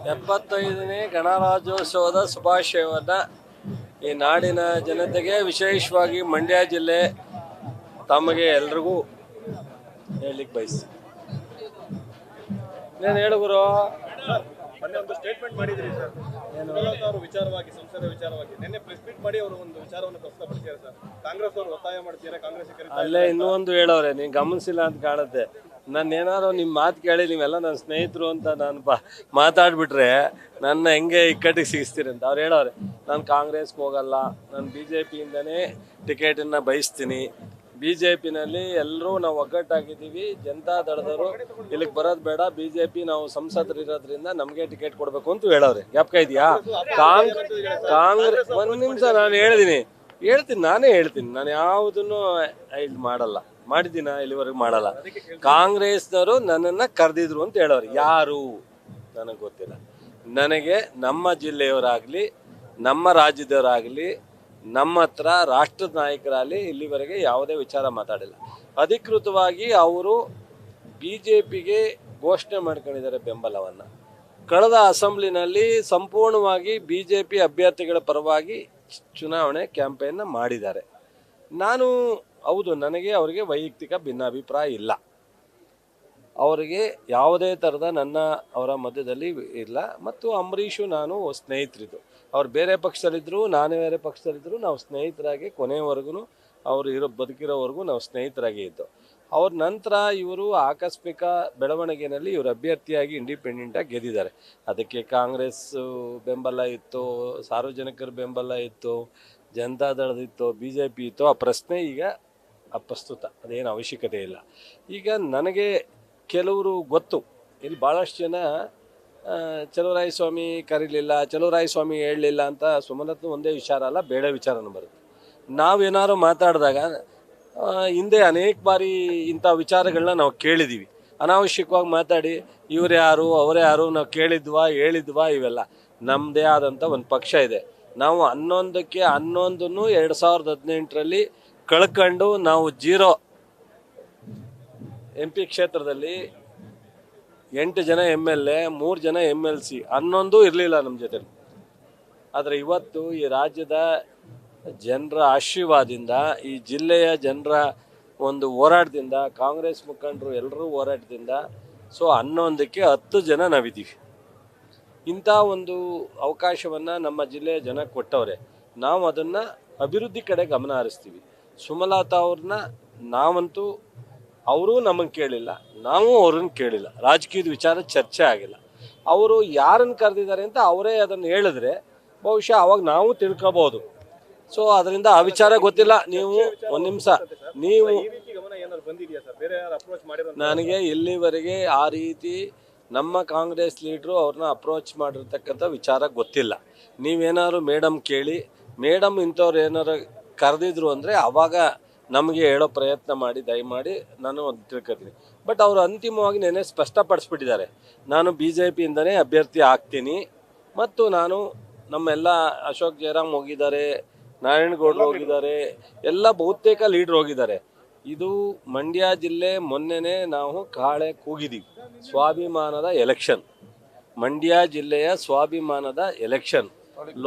75ನೇ ಗಣರಾಜ್ಯೋತ್ಸವದ ಶುಭಾಶಯವನ್ನು ಈ ನಾಡಿನ ಜನತೆಗೆ, ವಿಶೇಷವಾಗಿ ಮಂಡ್ಯ ಜಿಲ್ಲೆ ತಮಗೆ ಎಲ್ರಿಗೂ ಹೇಳಲಿಕ್ಕೆ ಬಯಸಿ. ಏನು ಹೇಳು ಗುರು? ಮೊನ್ನೆ ಒಂದು ಸ್ಟೇಟ್ಮೆಂಟ್ ಮಾಡಿದ್ರಿ ಸರ್, ಅವರು ವಿಚಾರವಾಗಿ, ಸಂಸದ ವಿಚಾರವಾಗಿ ನಿನ್ನೆ ಪ್ರೆಸ್ ಮೀಟ್ ಮಾಡಿ ಅವರು ಒಂದು ವಿಚಾರವನ್ನು ಪ್ರಸ್ತುತಪಡಿಸಿದ್ದಾರೆ ಸರ್. ಕಾಂಗ್ರೆಸ್ ಅವರು ಒತ್ತಾಯ ಮಾಡ್ತಿದ್ದಾರೆ, ಕಾಂಗ್ರೆಸ್ ಅಲ್ಲೇ ಇನ್ನೂ ಒಂದು ಹೇಳೋರೆ, ನೀನು ಗಮನಿಸಿಲ್ಲ ಅಂತ ಕಾಣುತ್ತೆ. ನಾನು ಏನಾದ್ರು ನಿಮ್ಮ ಮಾತು ಕೇಳಿ ನೀವೆಲ್ಲ ನನ್ನ ಸ್ನೇಹಿತರು ಅಂತ ನಾನು ಮಾತಾಡ್ಬಿಟ್ರೆ ನನ್ನ ಹೆಂಗೆ ಇಕ್ಕಟ್ಟಿಗೆ ಸಿಗಿಸ್ತೀರಿ ಅಂತ ಅವ್ರು ಹೇಳೋರೆ. ನಾನು ಕಾಂಗ್ರೆಸ್ಗೆ ಹೋಗಲ್ಲ, ನಾನು BJPಯಿಂದನೇ ಟಿಕೆಟನ್ನು ಬಯಸ್ತೀನಿ. BJPನಲ್ಲಿ ಎಲ್ಲರೂ ನಾವು ಒಗ್ಗಟ್ಟಾಗಿದ್ದೀವಿ, ಜನತಾ ದಳದವರು ಇಲ್ಲಿಗೆ ಬರೋದು ಬೇಡ, BJP ನಾವು ಸಂಸದರಿರೋದ್ರಿಂದ ನಮಗೆ ಟಿಕೆಟ್ ಕೊಡಬೇಕು ಅಂತ ಹೇಳೋರೆ. ಜ್ಞಾಪಕ ಇದೆಯಾ? ಕಾಂಗ್ರೆಸ್ ಒಂದು ನಿಮಿಷ ನಾನು ನಾನೇ ಹೇಳ್ತೀನಿ, ನಾನು ಯಾವುದನ್ನು ಇದು ಮಾಡಲ್ಲ, ಮಾಡಿದ್ದೀನ ಇಲ್ಲಿವರೆಗೂ ಮಾಡಲ್ಲ. ಕಾಂಗ್ರೆಸ್ನವರು ನನ್ನನ್ನು ಕರೆದಿದ್ರು ಅಂತ ಹೇಳೋರು. ಯಾರು ನನಗೆ ಗೊತ್ತಿಲ್ಲ. ನನಗೆ ನಮ್ಮ ಜಿಲ್ಲೆಯವರಾಗಲಿ, ನಮ್ಮ ರಾಜ್ಯದವರಾಗಲಿ, ನಮ್ಮ ಹತ್ರ ರಾಷ್ಟ್ರದ ನಾಯಕರಾಗಲಿ ಇಲ್ಲಿವರೆಗೆ ಯಾವುದೇ ವಿಚಾರ ಮಾತಾಡಿಲ್ಲ. ಅಧಿಕೃತವಾಗಿ ಅವರು BJPಗೆ ಘೋಷಣೆ ಮಾಡ್ಕೊಂಡಿದ್ದಾರೆ ಬೆಂಬಲವನ್ನು. ಕಳೆದ ಅಸೆಂಬ್ಲಿನಲ್ಲಿ ಸಂಪೂರ್ಣವಾಗಿ BJP ಅಭ್ಯರ್ಥಿಗಳ ಪರವಾಗಿ ಚುನಾವಣೆ ಕ್ಯಾಂಪೇನ್ನ ಮಾಡಿದ್ದಾರೆ. ನಾನು ಹೌದು, ನನಗೆ ಅವರಿಗೆ ವೈಯಕ್ತಿಕ ಭಿನ್ನಾಭಿಪ್ರಾಯ ಇಲ್ಲ. ಅವರಿಗೆ ಯಾವುದೇ ಥರದ ಅವರ ಮಧ್ಯದಲ್ಲಿ ಇಲ್ಲ. ಮತ್ತು ಅಂಬರೀಷು ನಾನು ಸ್ನೇಹಿತರಿದ್ದು, ಅವ್ರು ಬೇರೆ ಪಕ್ಷದಲ್ಲಿದ್ದರು, ನಾನು ಬೇರೆ ಪಕ್ಷದಲ್ಲಿದ್ದರು, ನಾವು ಸ್ನೇಹಿತರಾಗಿ ಕೊನೆಯವರೆಗೂ ಅವರು ಬದುಕಿರೋವರೆಗೂ ನಾವು ಸ್ನೇಹಿತರಾಗಿ ಇದ್ದು. ಅವ್ರ ನಂತರ ಇವರು ಆಕಸ್ಮಿಕ ಬೆಳವಣಿಗೆಯಲ್ಲಿ ಇವರು ಅಭ್ಯರ್ಥಿಯಾಗಿ ಇಂಡಿಪೆಂಡೆಂಟಾಗಿ ಗೆದ್ದಿದ್ದಾರೆ. ಅದಕ್ಕೆ ಕಾಂಗ್ರೆಸ್ ಬೆಂಬಲ ಇತ್ತು, ಸಾರ್ವಜನಿಕರ ಬೆಂಬಲ ಇತ್ತು, ಜನತಾ ದಳದಿತ್ತು, BJP ಇತ್ತು. ಆ ಪ್ರಶ್ನೆ ಈಗ ಅಪ್ರಸ್ತುತ, ಅದೇನು ಅವಶ್ಯಕತೆ ಇಲ್ಲ. ಈಗ ನನಗೆ ಕೆಲವರು ಗೊತ್ತು, ಇಲ್ಲಿ ಭಾಳಷ್ಟು ಜನ ಚಲುವರಾಯಸ್ವಾಮಿ ಕರೀಲಿಲ್ಲ, ಚಲುವರಾಯಸ್ವಾಮಿ ಹೇಳಲಿಲ್ಲ ಅಂತ ಸುಮಲತ್ನ ಒಂದೇ ವಿಚಾರ ಅಲ್ಲ, ಬೇಡ ವಿಚಾರನೂ ಬರುತ್ತೆ. ನಾವೇನಾದ್ರು ಮಾತಾಡಿದಾಗ ಹಿಂದೆ ಅನೇಕ ಬಾರಿ ಇಂಥ ವಿಚಾರಗಳನ್ನ ನಾವು ಕೇಳಿದ್ದೀವಿ. ಅನಾವಶ್ಯಕವಾಗಿ ಮಾತಾಡಿ ಇವ್ರು ಯಾರು ಅವರೇ ಯಾರು ನಾವು ಕೇಳಿದ್ವಾ ಹೇಳಿದ್ವಾ ಇವೆಲ್ಲ. ನಮ್ಮದೇ ಆದಂಥ ಒಂದು ಪಕ್ಷ ಇದೆ. ನಾವು 11ಕ್ಕೆ 11 2018ರಲ್ಲಿ ಕಳ್ಕೊಂಡು ನಾವು 0 MP ಕ್ಷೇತ್ರದಲ್ಲಿ 8 ಜನ MLA, 3 ಜನ MLC, 11 ಇರಲಿಲ್ಲ ನಮ್ಮ ಜೊತೆ. ಆದರೆ ಇವತ್ತು ಈ ರಾಜ್ಯದ ಜನರ ಆಶೀರ್ವಾದದಿಂದ, ಈ ಜಿಲ್ಲೆಯ ಜನರ ಒಂದು ಹೋರಾಟದಿಂದ, ಕಾಂಗ್ರೆಸ್ ಮುಖಂಡರು ಎಲ್ಲರೂ ಹೋರಾಟದಿಂದ 11ಕ್ಕೆ 10 ಜನ ನಾವಿದ್ದೀವಿ. ಇಂಥ ಒಂದು ಅವಕಾಶವನ್ನು ನಮ್ಮ ಜಿಲ್ಲೆಯ ಜನ ಕೊಟ್ಟವ್ರೆ. ನಾವು ಅದನ್ನು ಅಭಿವೃದ್ಧಿ ಕಡೆ ಗಮನ ಹರಿಸ್ತೀವಿ. ಸುಮಲತಾ ಅವ್ರನ್ನ ನಾವಂತೂ, ಅವರು ನಮಗೆ ಕೇಳಿಲ್ಲ, ನಾವು ಅವ್ರನ್ನ ಕೇಳಿಲ್ಲ. ರಾಜಕೀಯದ ವಿಚಾರ ಚರ್ಚೆ ಆಗಿಲ್ಲ. ಅವರು ಯಾರನ್ನು ಕರೆದಿದ್ದಾರೆ ಅಂತ ಅವರೇ ಅದನ್ನು ಹೇಳಿದ್ರೆ ಬಹುಶಃ ಅವಾಗ ನಾವು ತಿಳ್ಕೊಬೋದು. ಸೊ ಅದರಿಂದ ಆ ವಿಚಾರ ಗೊತ್ತಿಲ್ಲ. ನೀವು ಒಂದು ನಿಮಿಷ, ನೀವು ನನಗೆ ಇಲ್ಲಿವರೆಗೆ ಆ ರೀತಿ ನಮ್ಮ ಕಾಂಗ್ರೆಸ್ ಲೀಡ್ರು ಅವ್ರನ್ನ ಅಪ್ರೋಚ್ ಮಾಡಿರ್ತಕ್ಕಂಥ ವಿಚಾರ ಗೊತ್ತಿಲ್ಲ. ನೀವೇನಾದ್ರು ಮೇಡಮ್ ಕೇಳಿ, ಮೇಡಮ್ ಇಂಥವ್ರು ಏನಾರು ಕರೆದಿದ್ರು ಅಂದರೆ ಆವಾಗ ನಮಗೆ ಹೇಳೋ ಪ್ರಯತ್ನ ಮಾಡಿ, ದಯಮಾಡಿ ನಾನು ಒಂದು ತಿಳ್ಕೊತೀನಿ. ಬಟ್ ಅವರು ಅಂತಿಮವಾಗಿ ನೆನ್ನೆ ಸ್ಪಷ್ಟಪಡಿಸ್ಬಿಟ್ಟಿದ್ದಾರೆ, ನಾನು BJPಯಿಂದನೇ ಅಭ್ಯರ್ಥಿ ಆಗ್ತೀನಿ. ಮತ್ತು ನಾನು ನಮ್ಮೆಲ್ಲ ಅಶೋಕ್ ಜಯರಾಮ್ ಹೋಗಿದ್ದಾರೆ, ನಾರಾಯಣಗೌಡರು ಹೋಗಿದ್ದಾರೆ, ಎಲ್ಲ ಬಹುತೇಕ ಲೀಡ್ರ್ ಹೋಗಿದ್ದಾರೆ. ಇದು ಮಂಡ್ಯ ಜಿಲ್ಲೆ ಮೊನ್ನೆನೇ ನಾವು ಕಾಳೆ ಕೂಗಿದ್ದೀವಿ. ಸ್ವಾಭಿಮಾನದ ಎಲೆಕ್ಷನ್, ಮಂಡ್ಯ ಜಿಲ್ಲೆಯ ಸ್ವಾಭಿಮಾನದ ಎಲೆಕ್ಷನ್.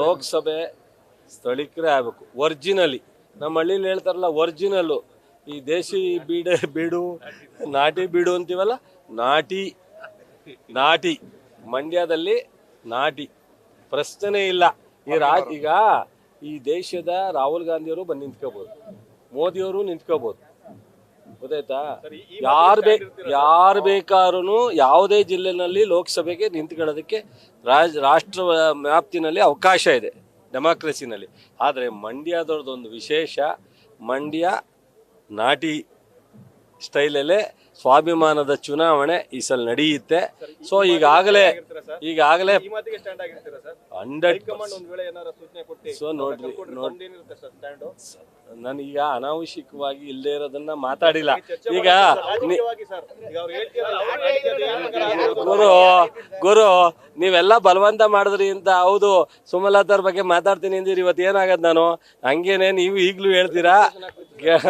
ಲೋಕಸಭೆ ಸ್ಥಳೀಕರೇ ಆಗಬೇಕು. ಒರ್ಜಿನಲಿ ನಮ್ಮ ಹಳ್ಳಿಲಿ ಹೇಳ್ತಾರಲ್ಲ, ಒರ್ಜಿನಲ್ಲು. ಈ ದೇಶಿ ಬೀಡು ನಾಟಿ ಬೀಡು ಅಂತೀವಲ್ಲ, ನಾಟಿ ಮಂಡ್ಯದಲ್ಲಿ ನಾಟಿ ಪ್ರಶ್ನೆ ಇಲ್ಲ. ಈಗ ಈ ದೇಶದ ರಾಹುಲ್ ಗಾಂಧಿಯವರು ಬಂದು ನಿಂತ್ಕೋಬೋದು, ಮೋದಿಯವರು ನಿಂತ್ಕೋಬೋದು, ಗೊತ್ತಾಯ್ತಾ? ಯಾರು ಬೇಕಾದ್ರೂ ಯಾವುದೇ ಜಿಲ್ಲೆನಲ್ಲಿ ಲೋಕಸಭೆಗೆ ನಿಂತ್ಕೊಳ್ಳೋದಕ್ಕೆ ರಾಷ್ಟ್ರ ವ್ಯಾಪ್ತಿನಲ್ಲಿ ಅವಕಾಶ ಇದೆ ಡೆಮಾಕ್ರಸಿನಲ್ಲಿ. ಆದರೆ ಮಂಡ್ಯದವ್ರದ್ದೊಂದು ವಿಶೇಷ, ಮಂಡ್ಯ ನಾಟಿ ಸ್ಟೈಲಲ್ಲೇ ಸ್ವಾಭಿಮಾನದ ಚುನಾವಣೆ ಈ ಸಲ ನಡೆಯುತ್ತೆ. ಸೊ ಈಗಾಗಲೇ 100. ಸೊ ನೋಡ್ರಿ, ನಾನೀಗ ಅನಾವಶ್ಯಕವಾಗಿ ಇಲ್ಲದೆ ಇರೋದನ್ನ ಮಾತಾಡಿಲ್ಲ. ಈಗ ಗುರು ನೀವೆಲ್ಲ ಬಲವಂತ ಮಾಡಿದ್ರಿ ಅಂತ. ಹೌದು, ಸುಮಲತಾರ ಬಗ್ಗೆ ಮಾತಾಡ್ತೀನಿ ಅಂದಿರಿ, ಇವತ್ತು ಏನಾಗದ್ ನಾನು ಹಂಗೇನೆ ನೀವು ಈಗಲೂ ಹೇಳ್ತೀರಾ,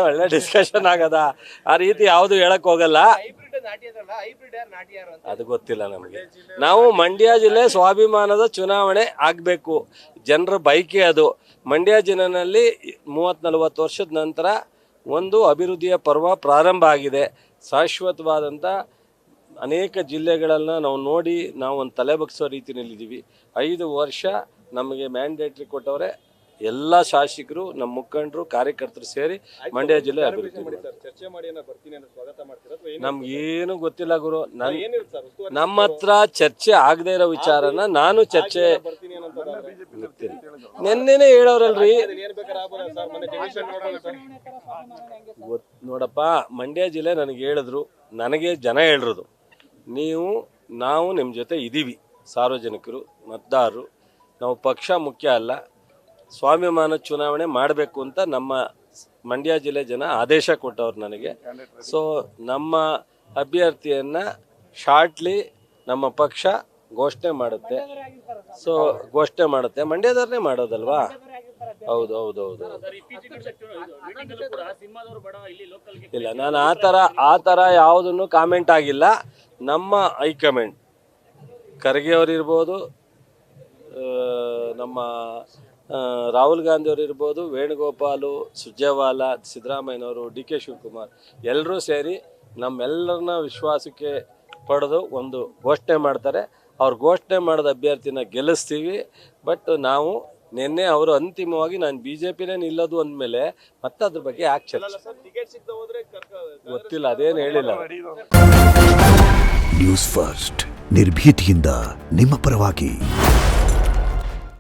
ಒಳ್ಳೆ ಡಿಸ್ಕಷನ್ ಆಗದ. ಆ ರೀತಿ ಯಾವುದು ಹೇಳಕ್ ಹೋಗಲ್ಲ. ಅದು ಗೊತ್ತಿಲ್ಲ ನಮಗೆ. ನಾವು ಮಂಡ್ಯ ಜಿಲ್ಲೆ ಸ್ವಾಭಿಮಾನದ ಚುನಾವಣೆ ಆಗಬೇಕು, ಜನರ ಬೈಕೆ ಅದು. ಮಂಡ್ಯ ಜಿಲ್ಲೆನಲ್ಲಿ 30-40 ವರ್ಷದ ನಂತರ ಒಂದು ಅಭಿವೃದ್ಧಿಯ ಪರ್ವ ಪ್ರಾರಂಭ ಆಗಿದೆ. ಶಾಶ್ವತವಾದಂಥ ಅನೇಕ ಜಿಲ್ಲೆಗಳನ್ನು ನಾವು ನೋಡಿ ನಾವು ಒಂದು ತಲೆ ಬಗ್ಸೋ ರೀತಿಯಲ್ಲಿದ್ದೀವಿ. 5 ವರ್ಷ ನಮಗೆ ಮ್ಯಾಂಡೇಟ್ರಿ ಕೊಟ್ಟವ್ರೆ ಎಲ್ಲ ಶಾಸಕರು, ನಮ್ಮ ಮುಖಂಡರು, ಕಾರ್ಯಕರ್ತರು ಸೇರಿ ಮಂಡ್ಯ ಜಿಲ್ಲೆ ಅಭಿವೃದ್ಧಿ ಚರ್ಚೆ ಮಾಡಿ ಬರ್ತೀನಿ ಅಂತ ಸ್ವಾಗತ ಮಾಡ್ತೀರಾ ಅಥವಾ ನಮ್ಗೇನು ಗೊತ್ತಿಲ್ಲ ಗುರು. ಏನಿರುತ್ತೆ ಸರ್ ಉಸ್ತುವಾರಿ ನಮ್ಮ ಹತ್ರ ಚರ್ಚೆ ಆಗದೆ ಇರೋ ವಿಚಾರನ ನಾನು ಚರ್ಚೆ ಬರ್ತೀನಿ ಅನ್ನೋದು ಗೊತ್ತಿಲ್ಲ. ನೆನ್ನೆನೇ ಹೇಳೋರಲ್ರಿ. ಏನ್ ಬೇಕಾದ್ರೆ ಆಗ್ಬೋದಾ ಸರ್? ಮೊನ್ನೆ ಜಗದೀಶ್ ನೋಡೋಣ ಸರ್. ನೋಡಪ್ಪ, ಮಂಡ್ಯ ಜಿಲ್ಲೆ ನನಗೆ ಹೇಳಿದ್ರು, ನನಗೆ ಜನ ಹೇಳಿರೋದು, ನಾವು ನಿಮ್ಮ ಜೊತೆ ಇದ್ದೀವಿ, ಸಾರ್ವಜನಿಕರು, ಮತದಾರರು. ನಾವು ಪಕ್ಷ ಮುಖ್ಯ ಅಲ್ಲ, ಸ್ವಾಭಿಮಾನ ಚುನಾವಣೆ ಮಾಡಬೇಕು ಅಂತ ನಮ್ಮ ಮಂಡ್ಯ ಜಿಲ್ಲೆ ಜನ ಆದೇಶ ಕೊಟ್ಟವ್ರು ನನಗೆ. ಸೊ ನಮ್ಮ ಅಭ್ಯರ್ಥಿಯನ್ನು ಶಾರ್ಟ್ಲಿ ನಮ್ಮ ಪಕ್ಷ ಘೋಷಣೆ ಮಾಡುತ್ತೆ. ಸೊ ಘೋಷಣೆ ಮಾಡುತ್ತೆ, ಮಂಡ್ಯದವ್ರನ್ನೇ ಮಾಡೋದಲ್ವಾ? ಹೌದು ಹೌದು ಹೌದು. ಇಲ್ಲ, ನಾನು ಆ ಥರ ಯಾವುದನ್ನು ಕಾಮೆಂಟ್ ಆಗಿಲ್ಲ. ನಮ್ಮ ಹೈಕಮಾಂಡ್ ಖರ್ಗೆ ಅವರು ಇರ್ಬೋದು, ನಮ್ಮ ರಾಹುಲ್ ಗಾಂಧಿ ಅವರು ಇರ್ಬೋದು, ವೇಣುಗೋಪಾಲು, ಸುರ್ಜೇವಾಲಾ, ಸಿದ್ದರಾಮಯ್ಯನವರು, DK ಶಿವಕುಮಾರ್ ಎಲ್ಲರೂ ಸೇರಿ ನಮ್ಮೆಲ್ಲರನ್ನ ವಿಶ್ವಾಸಕ್ಕೆ ಪಡೆದು ಒಂದು ಘೋಷಣೆ ಮಾಡ್ತಾರೆ. ಅವ್ರು ಘೋಷಣೆ ಮಾಡಿದ ಅಭ್ಯರ್ಥಿನ ಗೆಲ್ಲಿಸ್ತೀವಿ. ಬಟ್ ನಾವು ನಿನ್ನೆ ಅವರು ಅಂತಿಮವಾಗಿ ನಾನು BJPನೇ ನಿಲ್ಲೋದು ಅಂದಮೇಲೆ ಮತ್ತೆ ಅದ್ರ ಬಗ್ಗೆ ಯಾಕೆ ಚರ್ಚೆ ಗೊತ್ತಿಲ್ಲ, ಅದೇನು ಹೇಳಿಲ್ಲ. ನ್ಯೂಸ್ ಫಸ್ಟ್ ನಿರ್ಭೀತಿಯಿಂದ ನಿಮ್ಮ ಪರವಾಗಿ.